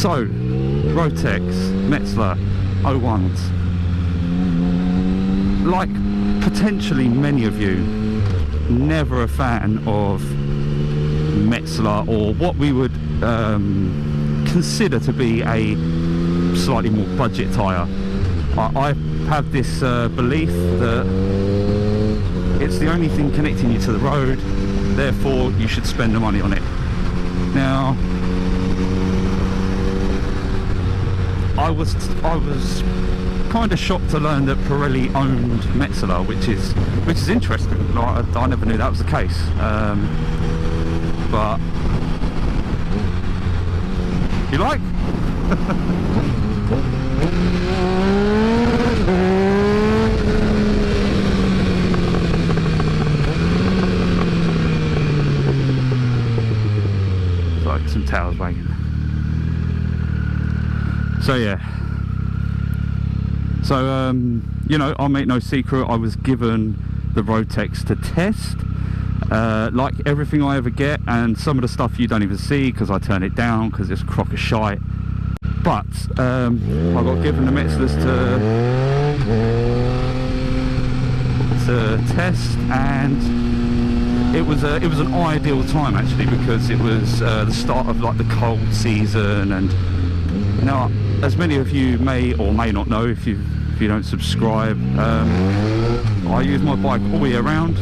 So, Roadtecs, Metzeler 01s. Like potentially many of you, never a fan of Metzeler or what we would consider to be a slightly more budget tyre. I have this belief that it's the only thing connecting you to the road, therefore you should spend the money on it. Now, I was kind of shocked to learn that Pirelli owned Metzeler, which is interesting. I never knew that was the case. But you like? It's like some towers wagging. So yeah. So you know, I'll make no secret, I was given the Roadtecs to test. Like everything I ever get, and some of the stuff you don't even see because I turn it down because it's a crock of shite. But I got given the Metzelers to test, and it was an ideal time actually, because it was the start of like the cold season. And now, as many of you may or may not know, if you don't subscribe, I use my bike all year round.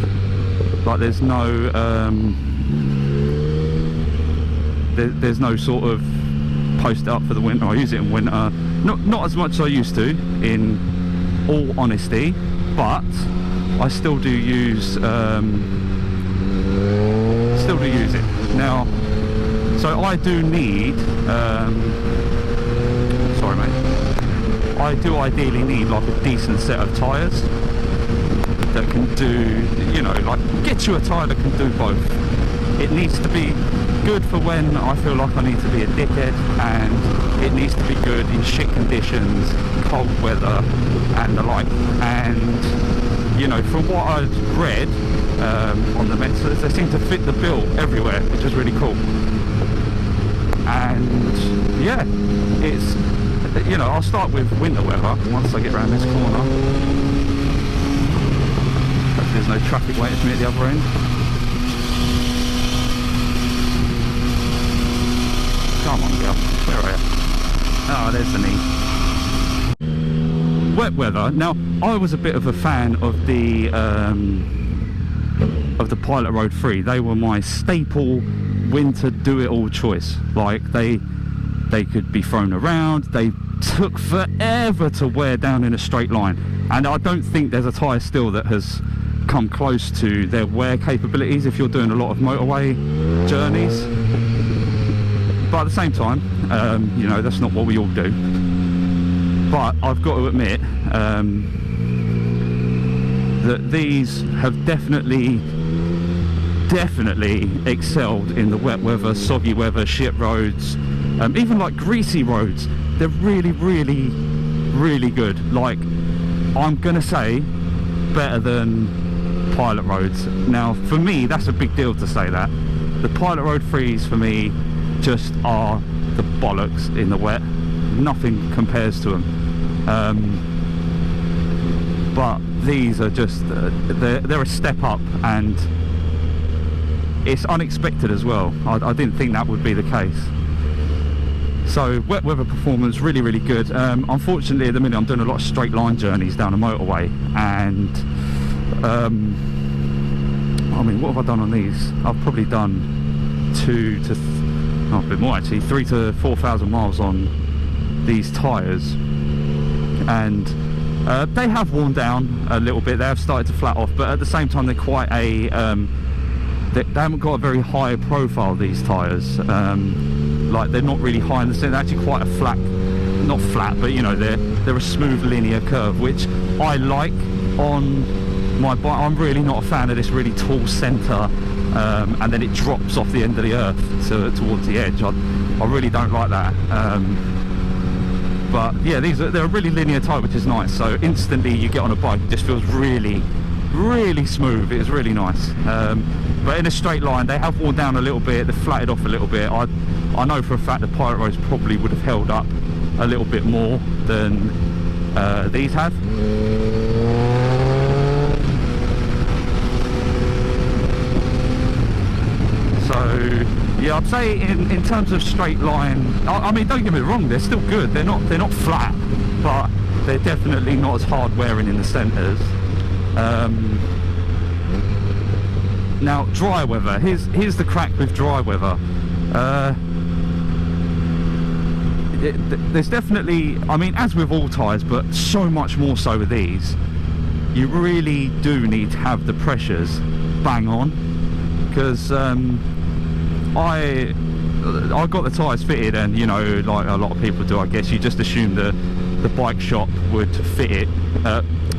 Like there's no there's no sort of post up for the winter. I use it in winter, not as much as I used to, in all honesty, but I still do use it now. So I do need sorry mate, I do ideally need like a decent set of tyres that can do, you know, like get you a tyre that can do both. It needs to be good for when I feel like I need to be a dickhead, and it needs to be good in shit conditions, cold weather and the like. And you know, from what I've read on the Metzelers, they seem to fit the bill everywhere, which is really cool. And yeah, it's, you know, I'll start with winter weather once I get around this corner. There's no traffic waiting for me at the other end. Come on, girl. Where are you? Oh, there's the knee. Wet weather. Now, I was a bit of a fan of the Pilot Road 3. They were my staple winter do-it-all choice. Like, they could be thrown around. They took forever to wear down in a straight line. And I don't think there's a tyre still that has come close to their wear capabilities if you're doing a lot of motorway journeys. But at the same time, you know, that's not what we all do. But I've got to admit that these have definitely excelled in the wet weather, soggy weather, shit roads, even like greasy roads. They're really good. Like, I'm gonna say better than Pilot Roads. Now for me that's a big deal to say that. The Pilot Road 3s for me just are the bollocks in the wet. Nothing compares to them. But these are just they're a step up, and it's unexpected as well. I didn't think that would be the case. So wet weather performance, really good. Unfortunately at the minute I'm doing a lot of straight line journeys down a motorway, and I mean, what have I done on these? I've probably done a bit more actually, 3,000 to 4,000 miles on these tyres, and they have worn down a little bit. They have started to flat off, but at the same time they're quite a they haven't got a very high profile, these tyres. Like, they're not really high in the centre. They're actually quite a flat, not flat, but you know, they're a smooth linear curve, which I like on my bike. I'm really not a fan of this really tall centre, and then it drops off the end of the earth towards the edge. I really don't like that. But yeah, they're a really linear type, which is nice. So instantly you get on a bike, it just feels really smooth. It's really nice. But in a straight line they have worn down a little bit, they've flatted off a little bit. I I know for a fact the Pyros probably would have held up a little bit more than these have. So yeah, I'd say in terms of straight line, I mean, don't get me wrong, they're still good. They're not flat, but they're definitely not as hard wearing in the centres. Now, dry weather. Here's the crack with dry weather. There's definitely, I mean, as with all tyres, but so much more so with these, you really do need to have the pressures bang on, because I got the tyres fitted, and you know, like a lot of people do, I guess, you just assume the bike shop would fit it,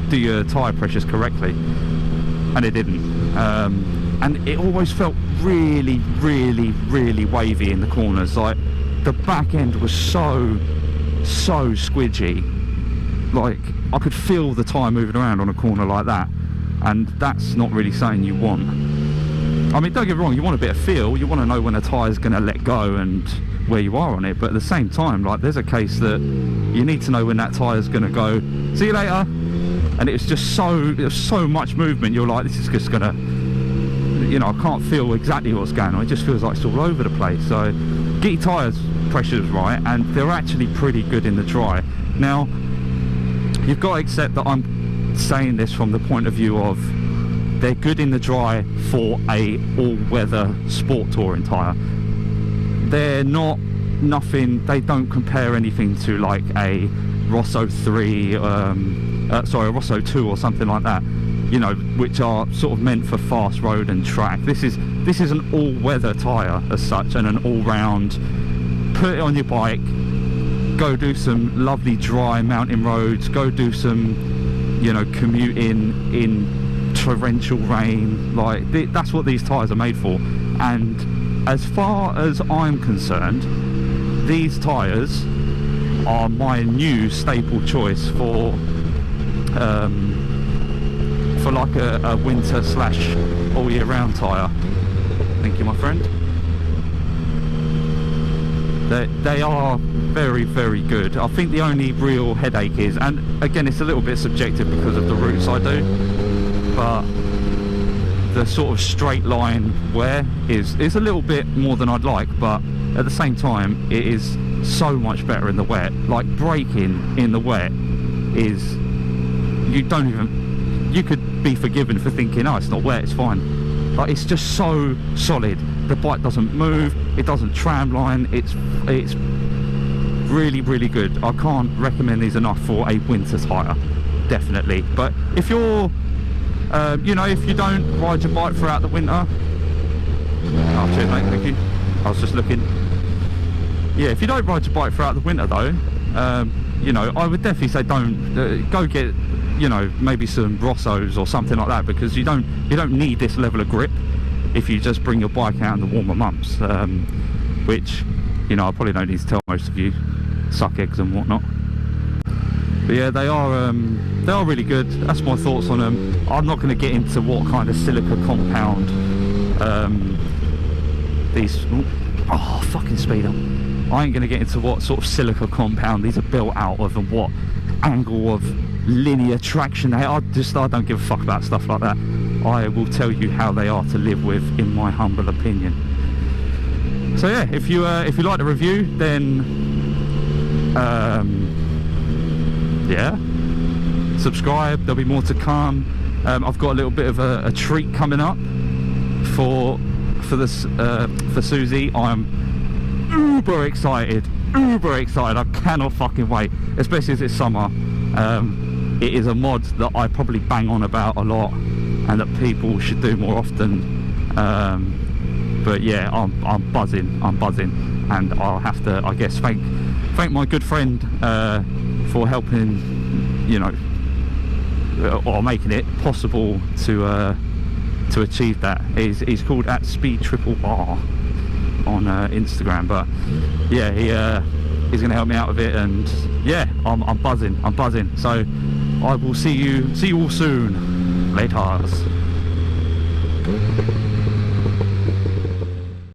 do your tyre pressures correctly, and it didn't. And it always felt really, really, really wavy in the corners. Like, the back end was so squidgy. Like, I could feel the tyre moving around on a corner like that, and that's not really something you want. I mean, don't get me wrong, you want a bit of feel, you want to know when a tyre's going to let go and where you are on it, but at the same time, like, there's a case that you need to know when that tyre's going to go, see you later. And it was just so much movement, you're like, this is just going to, you know, I can't feel exactly what's going on. It just feels like it's all over the place. So get your tyres pressures right, and they're actually pretty good in the dry. Now, you've got to accept that I'm saying this from the point of view of they're good in the dry for a all-weather sport touring tyre. They're not nothing, they don't compare anything to like a Rosso 3, sorry, a Rosso 2 or something like that, you know, which are sort of meant for fast road and track. This is an all-weather tyre as such, and an all-round, put it on your bike, go do some lovely dry mountain roads, go do some, you know, commuting in torrential rain. Like, that's what these tyres are made for. And as far as I'm concerned, these tyres are my new staple choice for like a winter slash all year round tyre. Thank you, my friend. They are very, very good. I think the only real headache is, and again, it's a little bit subjective because of the routes I do, but the sort of straight line wear is a little bit more than I'd like, but at the same time, it is so much better in the wet. Like, braking in the wet is, you could be forgiven for thinking, oh, it's not wet, it's fine. Like, it's just so solid. The bike doesn't move, it doesn't tramline, it's really, really good. I can't recommend these enough for a winter tyre, definitely. But if you're, you know, if you don't ride your bike throughout the winter, oh, cheers mate, thank you. I was just looking. Yeah, if you don't ride your bike throughout the winter though, you know, I would definitely say don't, go get, you know, maybe some Rossos or something like that, because you don't need this level of grip if you just bring your bike out in the warmer months, which, you know, I probably don't need to tell most of you, suck eggs and whatnot. But yeah, they are really good. That's my thoughts on them. I'm not going to get into what kind of silica compound these, oh, fucking speed up. I ain't going to get into what sort of silica compound these are built out of and what angle of linear traction they are. I don't give a fuck about stuff like that. I will tell you how they are to live with, in my humble opinion. So yeah, if you like the review, then yeah, subscribe. There'll be more to come. I've got a little bit of a treat coming up for Susie. I'm uber excited. I cannot fucking wait, especially as it's summer. It is a mod that I probably bang on about a lot and that people should do more often. But yeah, I'm buzzing, and I'll have to, I guess, thank my good friend for helping, you know, or making it possible to achieve that. He's called @speed_r on Instagram, but yeah, he's going to help me out with it, and yeah, I'm buzzing. So I will see you all soon. Laters.